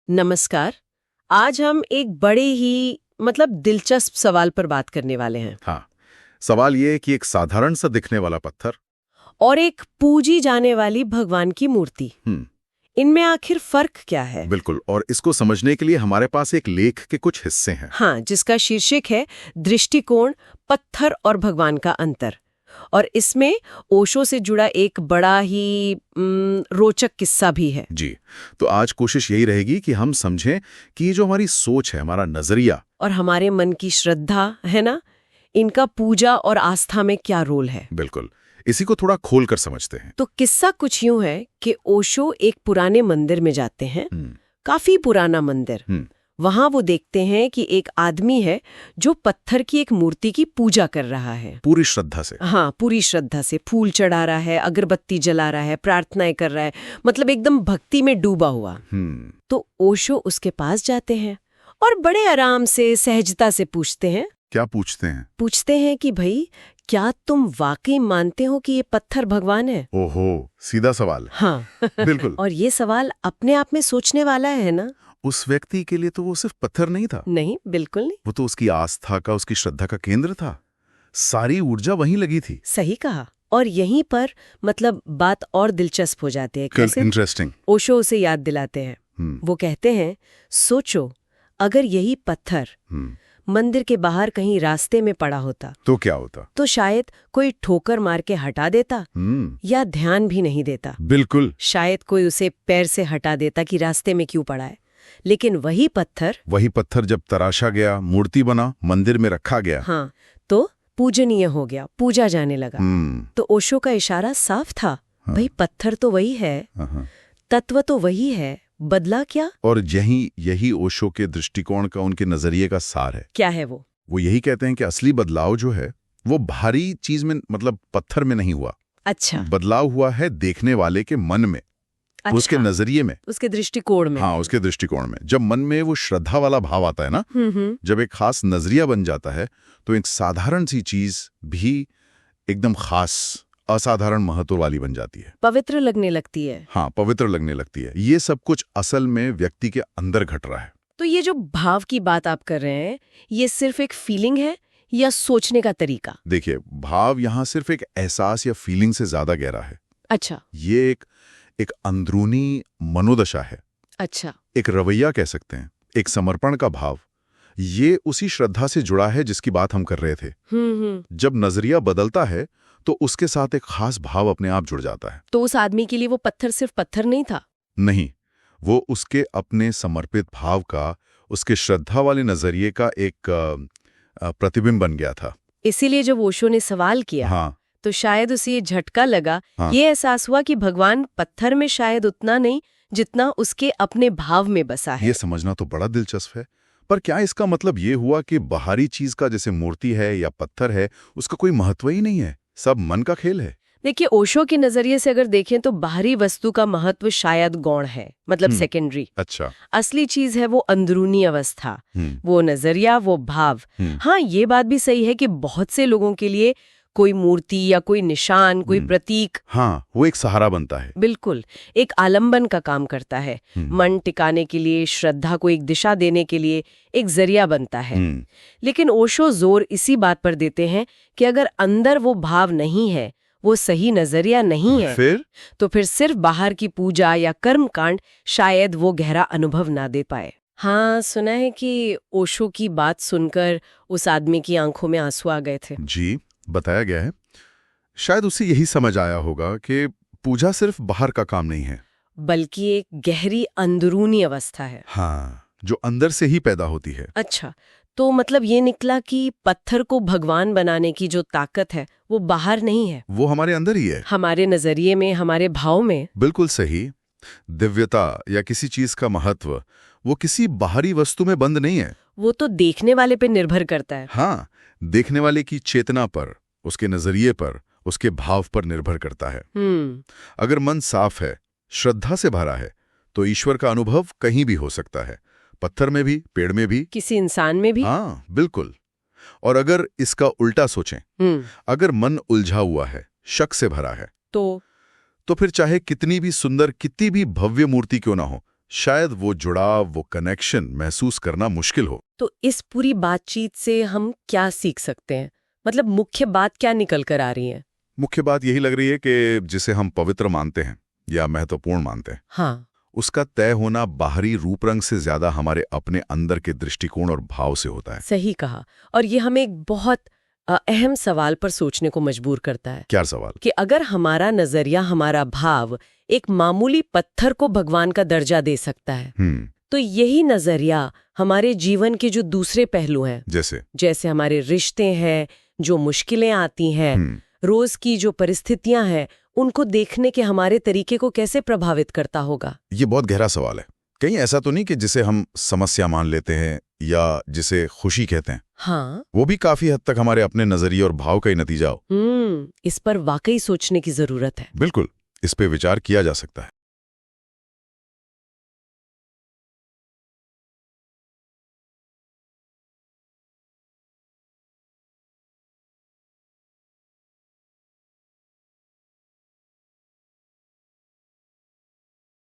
नमस्कार। आज हम एक बड़े ही दिलचस्प सवाल पर बात करने वाले हैं। हाँ, सवाल ये है कि एक साधारण सा दिखने वाला पत्थर। और एक पूजी जाने वाली भगवान की मूर्ति, इनमें आखिर फर्क क्या है? बिल्कुल, और इसको समझने के लिए हमारे पास एक लेख के कुछ हिस्से हैं। हाँ, जिसका शीर्षक है दृष्टिकोण, पत्थर और भगवान का अंतर। और इसमें ओशो से जुड़ा एक बड़ा ही रोचक किस्सा भी है। जी, तो आज कोशिश यही रहेगी कि हम समझें कि ये जो हमारी सोच है, हमारा नजरिया और हमारे मन की श्रद्धा है ना, इनका पूजा और आस्था में क्या रोल है। बिल्कुल, इसी को थोड़ा खोल कर समझते हैं। तो किस्सा कुछ यूं है कि ओशो एक पुराने मंदिर में जाते हैं, काफी पुराना मंदिर। वहां वो देखते हैं कि एक आदमी है जो पत्थर की एक मूर्ति की पूजा कर रहा है, पूरी श्रद्धा से। हाँ, पूरी श्रद्धा से फूल चढ़ा रहा है, अगरबत्ती जला रहा है, प्रार्थनाएं कर रहा है, मतलब एकदम भक्ति में डूबा हुआ। तो ओशो उसके पास जाते हैं और बड़े आराम से, सहजता से पूछते हैं। क्या पूछते हैं? पूछते हैं कि भाई, क्या तुम वाकई मानते हो कि ये पत्थर भगवान है? ओहो, सीधा सवाल। हाँ बिल्कुल। और ये सवाल अपने आप में सोचने वाला है ना। उस व्यक्ति के लिए तो वो सिर्फ पत्थर नहीं था। नहीं, बिल्कुल नहीं। वो तो उसकी आस्था का, उसकी श्रद्धा का केंद्र था। सारी ऊर्जा वहीं लगी थी। सही कहा। और यहीं पर बात और दिलचस्प हो जाती है। कैसे? इंटरेस्टिंग। ओशो उसे याद दिलाते हैं। वो कहते हैं, सोचो, अगर यही पत्थर मंदिर के बाहर कहीं रास्ते में पड़ा होता तो क्या होता? तो शायद कोई ठोकर मार के हटा देता या ध्यान भी नहीं देता। बिल्कुल। शायद कोई उसे पैर से हटा देता कि रास्ते में क्यों पड़ा है। लेकिन वही पत्थर जब तराशा गया, मूर्ति बना, मंदिर में रखा गया, हाँ, तो पूजनीय हो गया, पूजा जाने लगा। तो ओशो का इशारा साफ था। भाई, पत्थर तो वही है, तत्व तो वही है, बदला क्या? और यही ओशो के दृष्टिकोण का, उनके नजरिए का सार है। क्या है वो? वो यही कहते हैं कि असली बदलाव जो है वो भारी चीज में, मतलब पत्थर में नहीं हुआ। अच्छा। बदलाव हुआ है देखने वाले के मन में। अच्छा, उसके नजरिए में, उसके दृष्टिकोण में। हाँ, उसके दृष्टिकोण में। जब मन में वो श्रद्धा वाला भाव आता है ना, जब एक खास नजरिया बन जाता है, तो एक साधारण सी चीज भी एकदम खास, असाधारण महत्व वाली बन जाती है, पवित्र लगने लगती है। हाँ, पवित्र लगने लगती है। ये सब कुछ असल में व्यक्ति के अंदर घट रहा है। तो ये जो भाव की बात आप कर रहे हैं, ये सिर्फ एक फीलिंग है या सोचने का तरीका? देखिए, भाव यहाँ सिर्फ एक एहसास या फीलिंग से ज्यादा गहरा है। अच्छा। ये एक अंदरूनी मनोदशा है। अच्छा। एक रवैया कह सकते हैं, एक समर्पण का भाव। ये उसी श्रद्धा से जुड़ा है जिसकी बात हम कर रहे थे। जब नजरिया बदलता है तो उसके साथ एक खास भाव अपने आप जुड़ जाता है। तो उस आदमी के लिए वो पत्थर सिर्फ पत्थर नहीं था? नहीं, वो उसके अपने समर्पित भाव का, उसके श्रद्धा वाले नजरिए का एक प्रतिबिंब बन गया था। इसीलिए जब ओशो ने सवाल किया, हाँ, तो शायद उसे ये झटका लगा। हाँ। ये एहसास हुआ कि भगवान पत्थर में शायद उतना नहीं जितना उसके अपने भाव में बसा है। ये समझना तो बड़ा दिलचस्प है। पर क्या इसका मतलब ये हुआ कि बाहरी चीज का, जैसे मूर्ति है या पत्थर है, उसका कोई महत्व ही नहीं है, सब मन का खेल है? देखिए, ओशो के नजरिए से अगर देखें तो बाहरी वस्तु का महत्व शायद गौण है, सेकेंडरी। अच्छा। असली चीज है वो अंदरूनी अवस्था, वो नजरिया, वो भाव। हाँ, ये बात भी सही है कि बहुत से लोगों के लिए कोई मूर्ति या कोई निशान, कोई प्रतीक, हाँ, वो एक सहारा बनता है। बिल्कुल, एक आलंबन का काम करता है। मन टिकाने के लिए, श्रद्धा को एक दिशा देने के लिए एक जरिया बनता है। लेकिन ओशो जोर इसी बात पर देते हैं कि अगर अंदर वो भाव नहीं है, वो सही नजरिया नहीं है, तो फिर सिर्फ बाहर की पूजा या कर्मकांड शायद वो गहरा अनुभव ना दे पाए। हाँ, सुना है कि ओशो की बात सुनकर उस आदमी की आंखों में आंसू आ गए थे। जी, बताया गया है। शायद उसे यही समझ आया होगा कि पूजा सिर्फ बाहर का काम नहीं है, बल्कि एक गहरी अंदरूनी अवस्था है। हाँ, जो अंदर से ही पैदा होती है। अच्छा, तो ये निकला कि पत्थर को भगवान बनाने की जो ताकत है वो बाहर नहीं है, वो हमारे अंदर ही है, हमारे नजरिए में, हमारे भाव में। बिल्कुल सही। दिव्यता या किसी चीज का महत्व वो किसी बाहरी वस्तु में बंद नहीं है, वो तो देखने वाले पे निर्भर करता है। हाँ, देखने वाले की चेतना पर, उसके नजरिए पर, उसके भाव पर निर्भर करता है। अगर मन साफ है, श्रद्धा से भरा है, तो ईश्वर का अनुभव कहीं भी हो सकता है, पत्थर में भी, पेड़ में भी, किसी इंसान में भी। हाँ, बिल्कुल। और अगर इसका उल्टा सोचें, अगर मन उलझा हुआ है, शक से भरा है, तो फिर चाहे कितनी भी सुंदर, कितनी भी भव्य मूर्ति क्यों ना हो, शायद वो जुड़ाव, वो कनेक्शन महसूस करना मुश्किल हो। तो इस पूरी बातचीत से हम क्या सीख सकते हैं? मतलब मुख्य बात क्या निकल कर आ रही है? मुख्य बात यही लग रही है कि जिसे हम पवित्र मानते हैं या महत्वपूर्ण मानते हैं, हाँ, उसका तय होना बाहरी रूप रंग से ज्यादा हमारे अपने अंदर के दृष्टिकोण और भाव से होता है। सही कहा। और ये हमें एक बहुत अहम सवाल पर सोचने को मजबूर करता है क्या सवाल? कि अगर हमारा नजरिया, हमारा भाव एक मामूली पत्थर को भगवान का दर्जा दे सकता है, तो यही नजरिया हमारे जीवन के जो दूसरे पहलू हैं, जैसे हमारे रिश्ते हैं, जो मुश्किलें आती हैं, रोज की जो परिस्थितियां हैं, उनको देखने के हमारे तरीके को कैसे प्रभावित करता होगा? ये बहुत गहरा सवाल है। कहीं ऐसा तो नहीं कि जिसे हम समस्या मान लेते हैं या जिसे खुशी कहते हैं, हाँ, वो भी काफी हद तक हमारे अपने नजरिए और भाव का ही नतीजा हो। इस पर वाकई सोचने की जरूरत है। बिल्कुल, इस पे विचार किया जा सकता है।